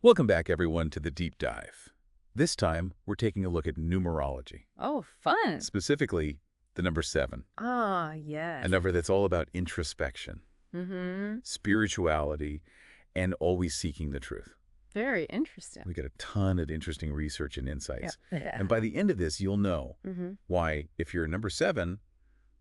Welcome back, everyone, to the Deep Dive. This time, we're taking a look at numerology, Oh, fun. specifically the number 7, Ah, a yes. number that's all about introspection, Mm-hmm. spirituality, and always seeking the truth. Very interesting. We got a ton of interesting research and insights. Yeah. And by the end of this, you'll know Mm-hmm. why, if you're number 7,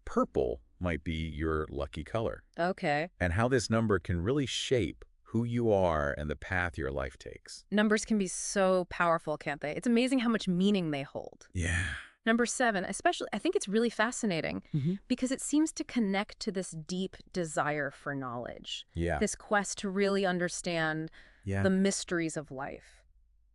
purple might be your lucky color, Okay. and how this number can really shape who you are and the path your life takes. Numbers can be so powerful, can't they? It's amazing how much meaning they hold. Yeah. Number 7, especially, I think it's really fascinating Mm-hmm. because it seems to connect to this deep desire for knowledge, Yeah. this quest to really understand Yeah. the mysteries of life.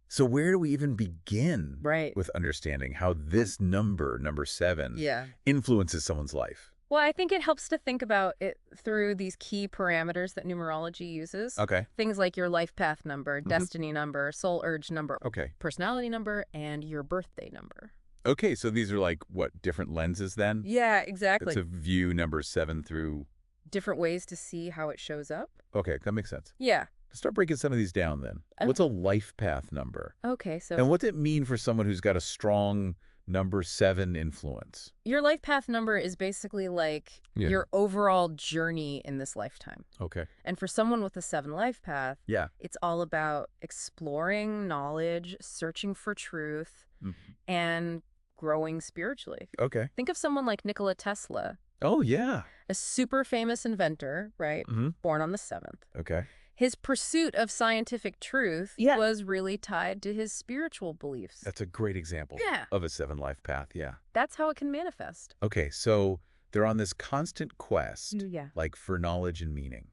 So where do we even begin Right. with understanding how this number 7, Yeah. influences someone's life? Well, I think it helps to think about it through these key parameters that numerology uses. Okay. Things like your life path number, destiny number, soul urge number, Okay. personality number, and your birthday number. Okay, so these are like, what, different lenses then? Yeah, exactly. To view number 7 through... Different ways to see how it shows up. Okay, that makes sense. Yeah. Let's start breaking some of these down then. What's a life path number? Okay, so And what's it mean for someone who's got a strong number 7 influence? your life path number is basically like Yeah. your overall journey in this lifetime. Okay. And for someone with a 7 life path, Yeah. it's all about exploring knowledge, searching for truth, Mhm. and growing spiritually. Okay. Think of someone like Nikola Tesla, Oh, yeah. a super famous inventor, right? Mm-hmm. Born on the 7th. Okay. His pursuit of scientific truth Yeah. was really tied to his spiritual beliefs. That's a great example Yeah. of a 7 life path, yeah. That's how it can manifest. Okay, so they're on this constant quest, Yeah. like for knowledge and meaning.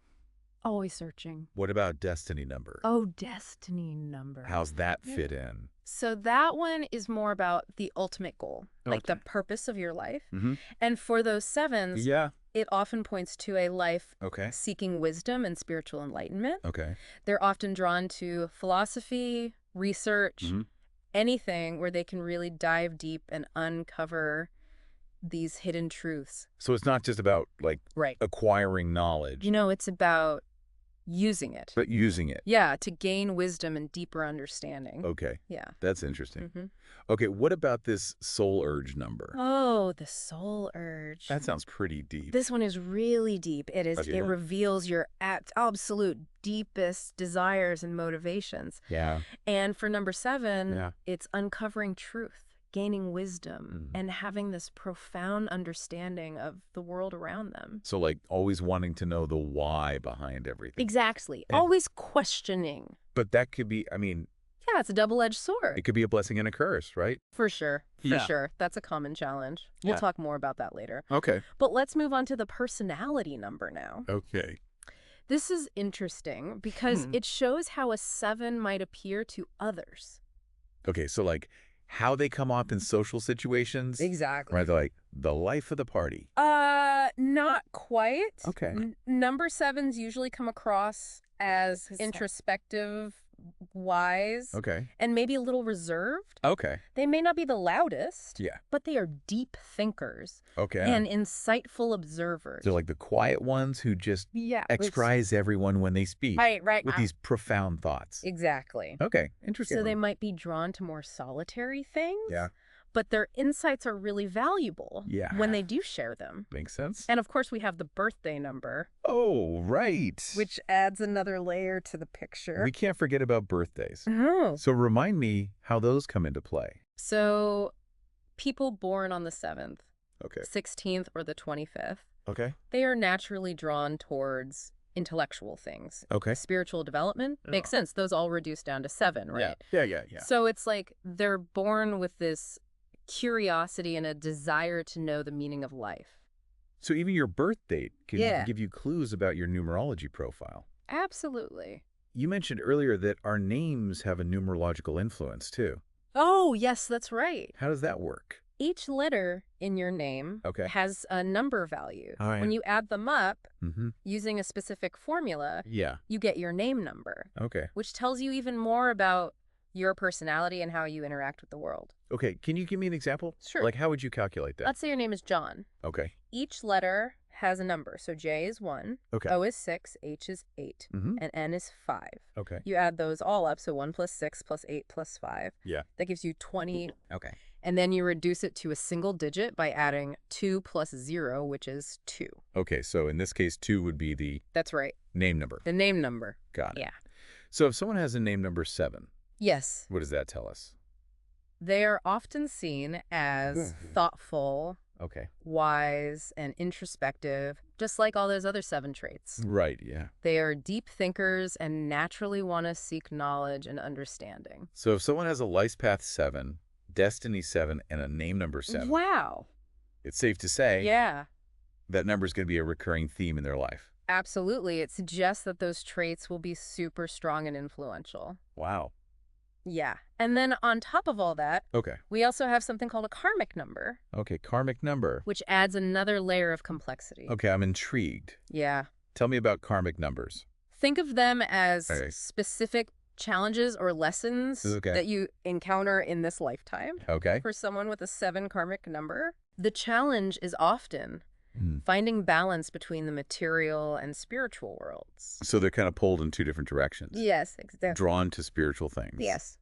Always searching. What about destiny number? Oh, destiny number. How's that fit in? So that one is more about the ultimate goal, like the Okay. purpose of your life. Mm-hmm. And for those 7s, Yeah. it often points to a life Okay. seeking wisdom and spiritual enlightenment. Okay. They're often drawn to philosophy, research, Mhm. anything where they can really dive deep and uncover these hidden truths. So it's not just about like Right. acquiring knowledge, It's about using it. but using it. Yeah, to gain wisdom and deeper understanding. Okay. Yeah. That's interesting. Mhm. Okay, what about this soul urge number? Oh, the soul urge. That sounds pretty deep. This one is really deep. It is. Oh, yeah? It reveals your absolute deepest desires and motivations. Yeah. And for number 7, Yeah. it's uncovering truth, gaining wisdom, and having this profound understanding of the world around them. So like always wanting to know the why behind everything. Exactly. And- Always questioning. But that could be, I mean, Yeah, it's a double-edged sword. it could be a blessing and a curse, right? For sure. For Yeah. sure. That's a common challenge. We'll Yeah. talk more about that later. Okay. But let's move on to the personality number now. Okay. This is interesting because it shows how a 7 might appear to others. Okay, so like how they come off in social situations. Exactly. Right, they're like the life of the party. Not quite. Okay. Number 7s usually come across as introspective, wise, Okay. and maybe a little reserved. Okay. They may not be the loudest, Yeah. but they are deep thinkers Okay. and insightful observers. They're like the quiet ones who just Yeah. surprise everyone when they speak. Right. With these profound thoughts. Exactly. Okay, interesting. So they might be drawn to more solitary things. Yeah. But their insights are really valuable Yeah. when they do share them. Makes sense. And of course, we have the birthday number, Oh, right. which adds another layer to the picture. We can't forget about birthdays. Oh. So remind me how those come into play. So people born on the 7th, Okay. 16th, or the 25th, Okay. they are naturally drawn towards intellectual things. Okay. Spiritual development makes sense. Those all reduce down to 7, right? Yeah. So it's like they're born with this curiosity and a desire to know the meaning of life. So even your birth date can Yeah. give you clues about your numerology profile. Absolutely. You mentioned earlier that our names have a numerological influence too. Oh, yes, that's right. How does that work? Each letter in your name Okay. has a number value. All right. When you add them up Mm-hmm. using a specific formula, Yeah. you get your name number, Okay. which tells you even more about your personality and how you interact with the world. Okay. Can you give me an example? Sure. Like how would you calculate that? Let's say your name is John. Okay. Each letter has a number. So J is 1, Okay. O is 6, H is 8, Mm-hmm. and N is 5. Okay. You add those all up, so 1 plus 6 plus 8 plus 5. Yeah. That gives you 20. Okay. And then you reduce it to a single digit by adding 2 plus 0, which is 2. Okay, so in this case, 2 would be the That's right. name number. The name number. Got it. Yeah. So if someone has a name number 7, Yes. what does that tell us? They are often seen as thoughtful, Okay. wise, and introspective, just like all those other 7 traits. Right, yeah. They are deep thinkers and naturally want to seek knowledge and understanding. So if someone has a life path 7, destiny 7, and a name number 7, Wow. it's safe to say Yeah, that number is going to be a recurring theme in their life. absolutely. It suggests that those traits will be super strong and influential. Wow. Yeah. And then on top of all that, Okay. we also have something called a karmic number, Okay, karmic number. which adds another layer of complexity. Okay, I'm intrigued. Yeah. Tell me about karmic numbers. Think of them as Okay. specific challenges or lessons Okay. that you encounter in this lifetime. Okay. For someone with a 7 karmic number, the challenge is often Hmm. finding balance between the material and spiritual worlds. So they're kind of pulled in 2 different directions. Yes, exactly. Drawn to spiritual things. Yes.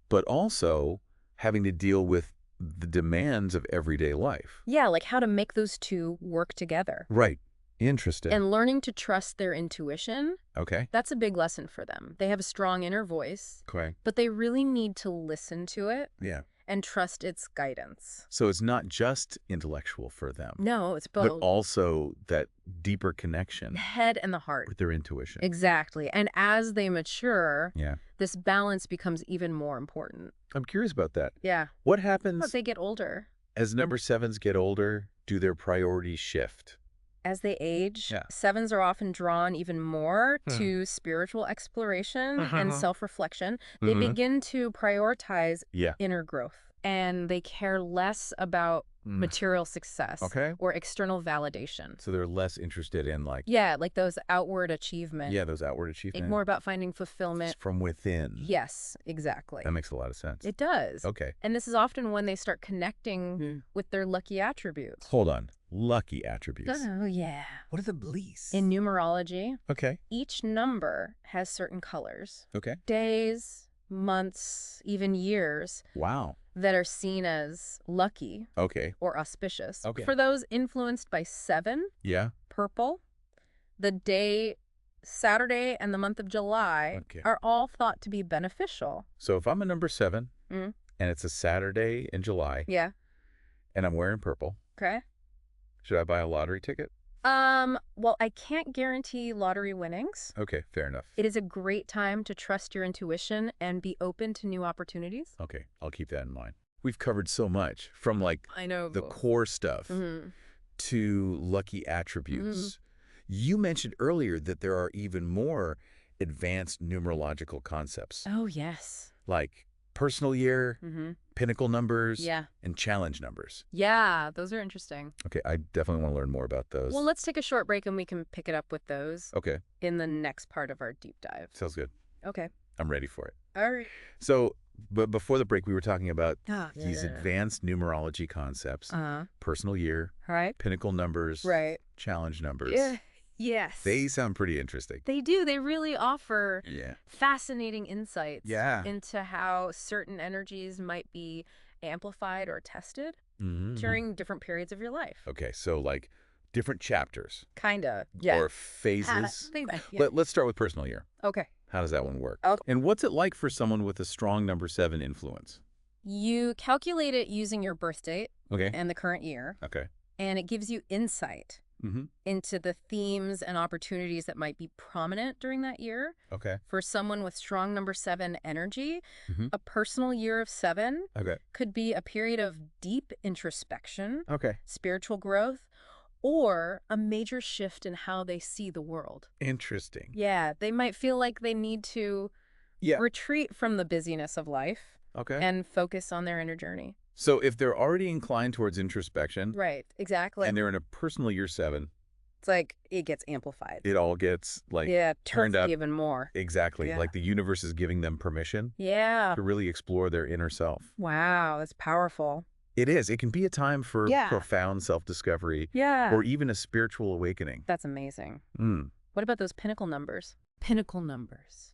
But also having to deal with the demands of everyday life. Yeah, like how to make those two work together. Right. Interesting. And learning to trust their intuition, Okay. that's a big lesson for them. They have a strong inner voice, Okay. but they really need to listen to it Yeah. and trust its guidance. So it's not just intellectual for them, No, it's but both also that deeper the connection head and the heart. with their intuition. Exactly. And as they mature, Yeah. this balance becomes even more important. I'm curious about that. Yeah. What As happens they get older, as number 7s get older? Do their priorities shift? as they age, Yeah. 7s are often drawn even more Hmm. to spiritual exploration and Uh-huh. self-reflection. They Mhm. begin to prioritize Yeah. inner growth, and they care less about Mm. material success Okay. or external validation. So they're less interested in Yeah, like those outward achievements. yeah, those outward It's achievements. more about finding It's fulfillment. from within. Yes, exactly. That makes a lot of sense. It does. Okay. And this is often when they start connecting with their lucky attributes. Hold on. Lucky attributes. Oh, yeah. What are the beliefs? In numerology, Okay. each number has certain colors, Okay. days, months, even years Wow. that are seen as lucky Okay. or auspicious. Okay. For those influenced by 7, Yeah. purple, the day Saturday and the month of July Okay. are all thought to be beneficial. So if I'm a number 7 Mm. and it's a Saturday in July Yeah. and I'm wearing purple, Okay. should I buy a lottery ticket? Well, I can't guarantee lottery winnings. Okay, fair enough. It is a great time to trust your intuition and be open to new opportunities. Okay, I'll keep that in mind. We've covered so much from like I know. the core stuff Mhm. to lucky attributes. You mentioned earlier that there are even more advanced numerological concepts Oh, yes. like personal year, Mm-hmm. pinnacle numbers, Yeah. and challenge numbers. Yeah, those are interesting. Okay, I definitely want to learn more about those. Well, let's take a short break and we can pick it up with those Okay, in the next part of our deep dive. sounds good. Okay. I'm ready for it. All right. So, but before the break, we were talking about Ah, these advanced numerology concepts, Uh-huh. personal year, Right. pinnacle numbers, Right. challenge numbers. Yeah. Yes. They sound pretty interesting. They do. They really offer Yeah. fascinating insights Yeah. into how certain energies might be amplified or tested Mm-hmm. during different periods of your life. Okay, so like different chapters Kinda. Yeah. or phases. Yeah. Let's start with personal year. Okay. How does that one work? Okay. And what's it like for someone with a strong number 7 influence? You calculate it using your birth date Okay. and the current year, Okay. and it gives you insight Mm-hmm. into the themes and opportunities that might be prominent during that year. Okay. For someone with strong number 7 energy, Mhm. a personal year of 7 Okay. could be a period of deep introspection, Okay. spiritual growth, or a major shift in how they see the world. Interesting. Yeah, they might feel like they need to Yeah. retreat from the busyness of life Okay. and focus on their inner journey. So if they're already inclined towards introspection Right, exactly. and they're in a personal year 7, It's like it gets amplified. it all gets like Yeah, turned tilted up. even more. Exactly. Yeah. Like the universe is giving them permission Yeah. to really explore their inner self. Wow, that's powerful. It is. It can be a time for Yeah. profound self-discovery Yeah. or even a spiritual awakening. That's amazing. Mm. What about those pinnacle numbers? Pinnacle numbers.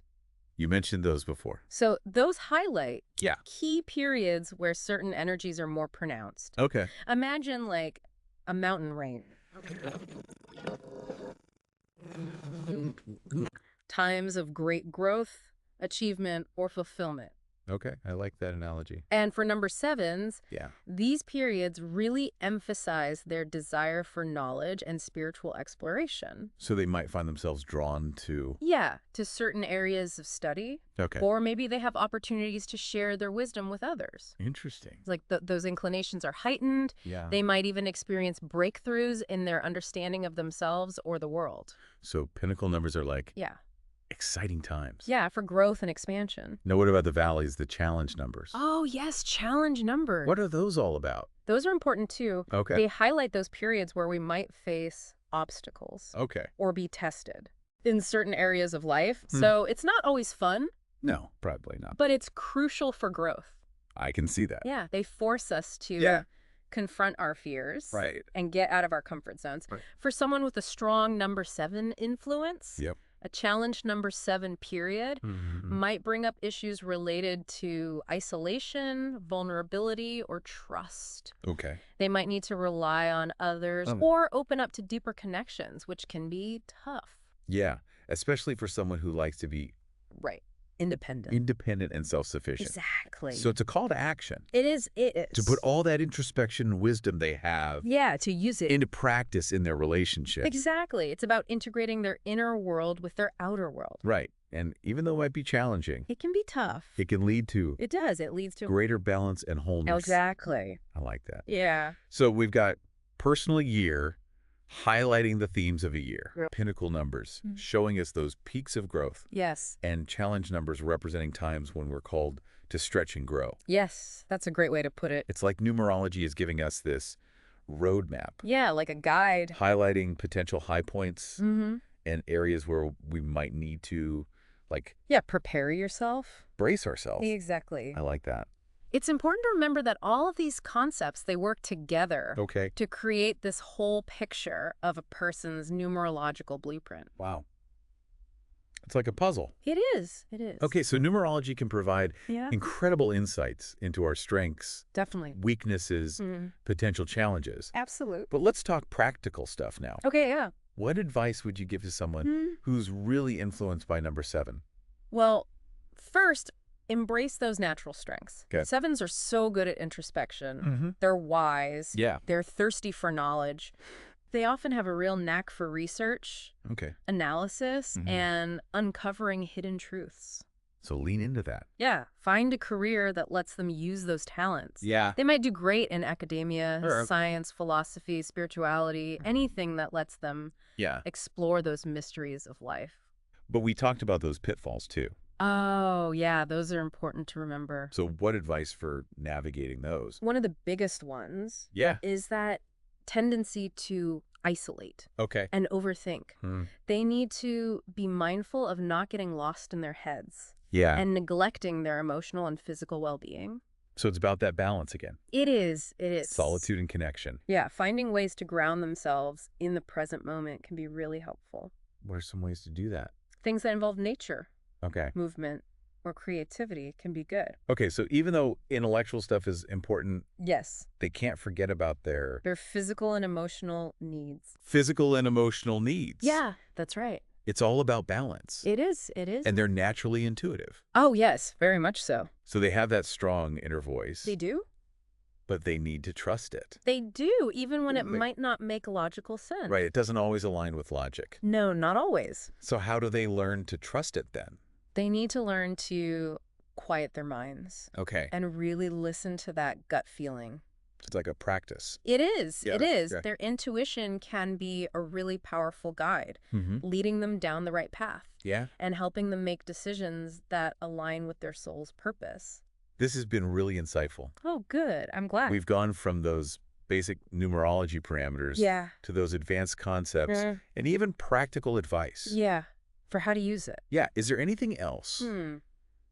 You mentioned those before. So those highlight Yeah. key periods where certain energies are more pronounced. Okay. Imagine like a mountain range. Times of great growth, achievement, or fulfillment. Okay. I like that analogy. And for number sevens, Yeah. these periods really emphasize their desire for knowledge and spiritual exploration. So they might find themselves drawn to... Yeah, to certain areas of study. Okay. Or maybe they have opportunities to share their wisdom with others. Interesting. It's like those inclinations are heightened. Yeah. They might even experience breakthroughs in their understanding of themselves or the world. So pinnacle numbers are like Yeah. exciting times. Yeah, for growth and expansion. Now, what about the valleys, the challenge numbers? Oh, yes, challenge numbers. What are those all about? Those are important too. Okay. They highlight those periods where we might face obstacles Okay. or be tested in certain areas of life. So it's not always fun, No, probably not. but it's crucial for growth. I can see that. Yeah, they force us to Yeah. confront our fears Right. and get out of our comfort zones. Right. For someone with a strong number 7 influence, Yep. a challenge number 7 period Mm-hmm. might bring up issues related to isolation, vulnerability, or trust. Okay. They might need to rely on others or open up to deeper connections, which can be tough. Yeah, especially for someone who likes to be Right. Independent. independent and self-sufficient. Exactly. So it's a call to action, It is. to put all that introspection and wisdom they have Yeah, to use it. into practice in their relationship. Exactly. It's about integrating their inner world with their outer world. Right. And even though it might be challenging, It can be tough. it can lead to It does. It leads to... greater balance and wholeness. Exactly. I like that. Yeah. So we've got personal year highlighting the themes of a year, Yep. pinnacle numbers, Mhm. showing us those peaks of growth, Yes. and challenge numbers representing times when we're called to stretch and grow. Yes. That's a great way to put it. It's like numerology is giving us this roadmap, Yeah, like a guide. highlighting potential high points Mm-hmm. and areas where we might need to, like, Yeah, prepare yourself. brace ourselves. Exactly. I like that. It's important to remember that all of these concepts, they work together Okay. to create this whole picture of a person's numerological blueprint. Wow. It's like a puzzle. It is. It is. Okay, so numerology can provide Yeah, incredible insights into our strengths, definitely. weaknesses, potential challenges. Absolute. But let's talk practical stuff now. Okay, yeah. What advice would you give to someone who's really influenced by number 7? Well, first, embrace those natural strengths. Okay. 7s are so good at introspection. Mm-hmm. They're wise. Yeah. They're thirsty for knowledge. They often have a real knack for research, Okay. analysis, Mhm. and uncovering hidden truths. So lean into that. Yeah, find a career that lets them use those talents. Yeah. They might do great in academia, Or- science, philosophy, spirituality, anything that lets them Yeah. explore those mysteries of life. But we talked about those pitfalls too. Oh, yeah, those are important to remember. So what advice for navigating those? One of the biggest ones Yeah. is that tendency to isolate Okay. and overthink. Hmm. They need to be mindful of not getting lost in their heads Yeah. and neglecting their emotional and physical well-being. So it's about that balance again. It is. It is. Solitude and connection. Yeah, finding ways to ground themselves in the present moment can be really helpful. What are some ways to do that? Things that involve nature, Okay. movement, or creativity can be good. Okay, so even though intellectual stuff is important, Yes, they can't forget about their their physical and emotional needs. physical and emotional needs. Yeah, that's right. It's all about balance. It is. It is. And they're naturally intuitive. Oh, yes, very much so. So they have that strong inner voice, They do? but they need to trust it. They do, even when it They- might not make logical sense. Right, it doesn't always align with logic. No, not always. So how do they learn to trust it then? They need to learn to quiet their minds Okay, and really listen to that gut feeling. it's like a practice. It is. Yeah, It is. yeah. Their intuition can be a really powerful guide, Mm-hmm. leading them down the right path Yeah, and helping them make decisions that align with their soul's purpose. this has been really insightful. Oh, good. I'm glad. We've gone from those basic numerology parameters Yeah. to those advanced concepts Mm. and even practical advice. Yeah. For how to use it. Yeah, is there anything else Hmm.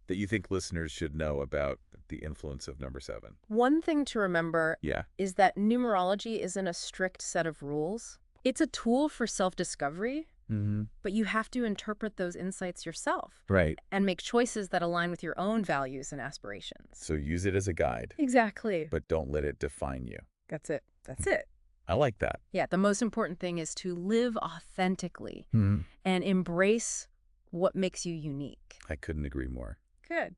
that you think listeners should know about the influence of number 7? One thing to remember Yeah. is that numerology isn't a strict set of rules. It's a tool for self-discovery, Mm-hmm. but you have to interpret those insights yourself Right. and make choices that align with your own values and aspirations. So use it as a guide, Exactly. but don't let it define you. That's it. That's it. I like that. Yeah, the most important thing is to live authentically Mm-hmm. and embrace what makes you unique. I couldn't agree more. Good.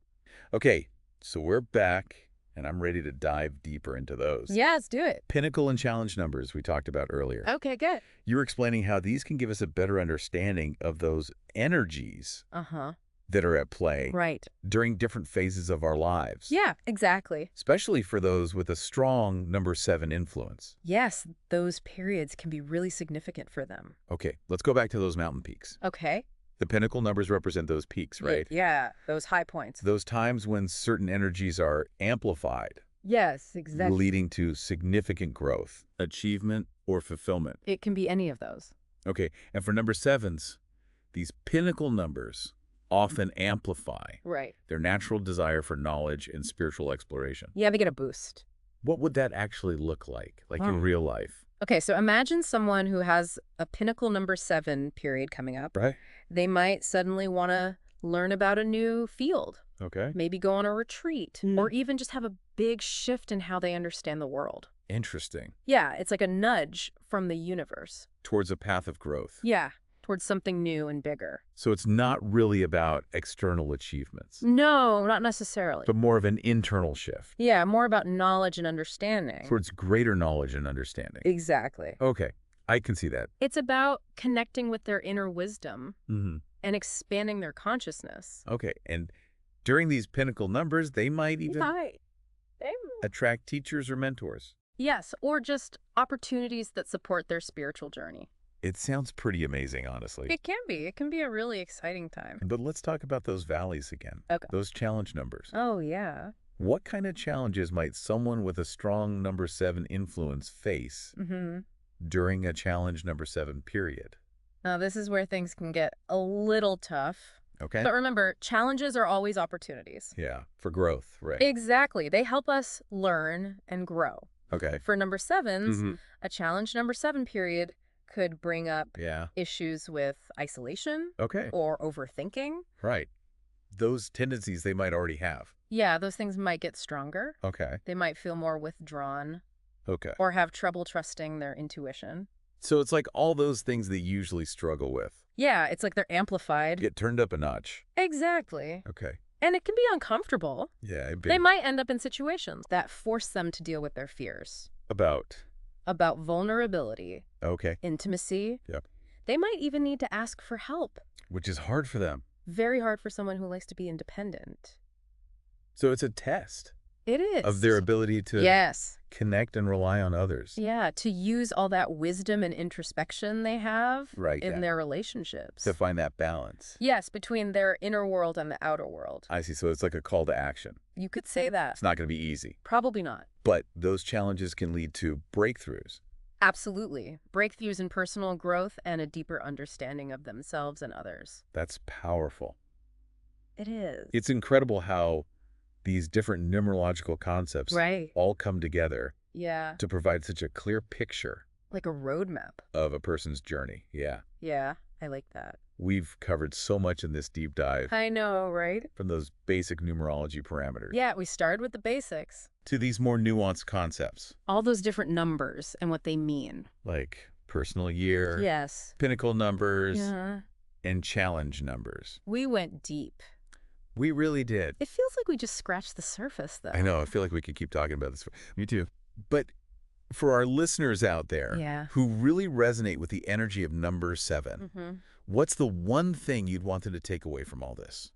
Okay, so we're back, and I'm ready to dive deeper into those. Yeah, let's do it. Pinnacle and challenge numbers we talked about earlier. Okay, good. You were explaining how these can give us a better understanding of those energies Uh-huh. that are at play Right. during different phases of our lives. Yeah, exactly. Especially for those with a strong number 7 influence. Yes, those periods can be really significant for them. Okay, let's go back to those mountain peaks. Okay. The pinnacle numbers represent those peaks, right? Yeah, those high points. Those times when certain energies are amplified, Yes, exactly. leading to significant growth, achievement, or fulfillment. It can be any of those. Okay, and for number 7s, these pinnacle numbers often amplify Right. their natural desire for knowledge and spiritual exploration. Yeah, they get a boost. What would that actually look like Wow. in real life? Okay, so imagine someone who has a pinnacle number 7 period coming up. Right? They might suddenly want to learn about a new field, Okay. maybe go on a retreat, or even just have a big shift in how they understand the world. Interesting. Yeah, it's like a nudge from the universe. Towards a path of growth. Yeah, towards something new and bigger. So it's not really about external achievements, No, not necessarily. but more of an internal shift Yeah, more about knowledge and understanding. towards greater knowledge and understanding. Exactly. Okay, I can see that. It's about connecting with their inner wisdom Mm-hmm. and expanding their consciousness. Okay, and during these pinnacle numbers, they might even attract teachers or mentors. Yes, or just opportunities that support their spiritual journey. It sounds pretty amazing, honestly. It can be. It can be a really exciting time. But let's talk about those valleys again. Okay. Those challenge numbers. Oh, yeah. What kind of challenges might someone with a strong number 7 influence face Mm-hmm. during a challenge number 7 period? Now, this is where things can get a little tough. Okay? But remember, challenges are always opportunities. Yeah, for growth, right? Exactly. They help us learn and grow. Okay. For number 7s, Mhm. a challenge number 7 period could bring up Yeah. issues with isolation Okay. or overthinking. Right. Those tendencies they might already have. Yeah, those things might get stronger. Okay. They might feel more withdrawn Okay. or have trouble trusting their intuition. So it's like all those things they usually struggle with Yeah, it's like they're amplified. get turned up a notch. Exactly. Okay. And it can be uncomfortable. Yeah, I They might end up in situations that force them to deal with their fears about. about vulnerability, Okay. intimacy. Yep. They might even need to ask for help. Which is hard for them. Very hard for someone who likes to be independent. So it's a test It is. of their ability to Yes. connect and rely on others. Yeah, to use all that wisdom and introspection they have Right, in yeah. their relationships. To find that balance. Yes, between their inner world and the outer world. I see. So it's like a call to action. You could say that. It's not going to be easy. Probably not. But those challenges can lead to breakthroughs. Absolutely. Breakthroughs in personal growth and a deeper understanding of themselves and others. That's powerful. It is. It's incredible how these different numerological concepts Right. all come together Yeah. to provide such a clear picture Like a roadmap. of a person's journey. Yeah. Yeah, I like that. We've covered so much in this deep dive, I know, right? from those basic numerology parameters Yeah, we started with the basics. to these more nuanced concepts All those different numbers and what they mean. like personal year, Yes. pinnacle numbers, Yeah. and challenge numbers. We went deep. We really did. It feels like we just scratched the surface, though. I know. I feel like we could keep talking about this. Me too. But for our listeners out there Yeah. who really resonate with the energy of number 7, Mm-hmm. what's the one thing you'd want them to take away from all this?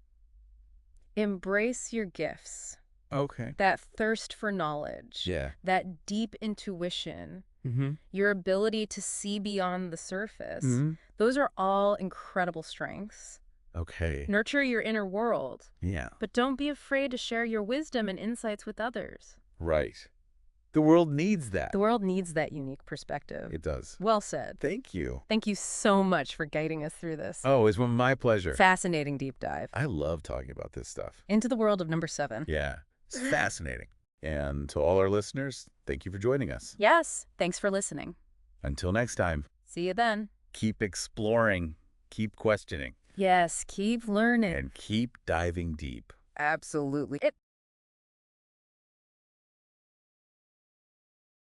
Embrace your gifts. Okay. That thirst for knowledge. Yeah. That deep intuition. Mm-hmm. Your ability to see beyond the surface. Mm-hmm. Those are all incredible strengths. Okay. Nurture your inner world, Yeah. but don't be afraid to share your wisdom and insights with others. Right. The world needs that. The world needs that unique perspective. It does. Well said. Thank you. Thank you so much for guiding us through this Oh, it's been my pleasure. fascinating deep dive I love talking about this stuff. into the world of number 7. Yeah. It's fascinating. And to all our listeners, thank you for joining us. Yes, thanks for listening. Until next time, See you then. keep exploring, keep questioning, Yes, keep learning. and keep diving deep. Absolutely.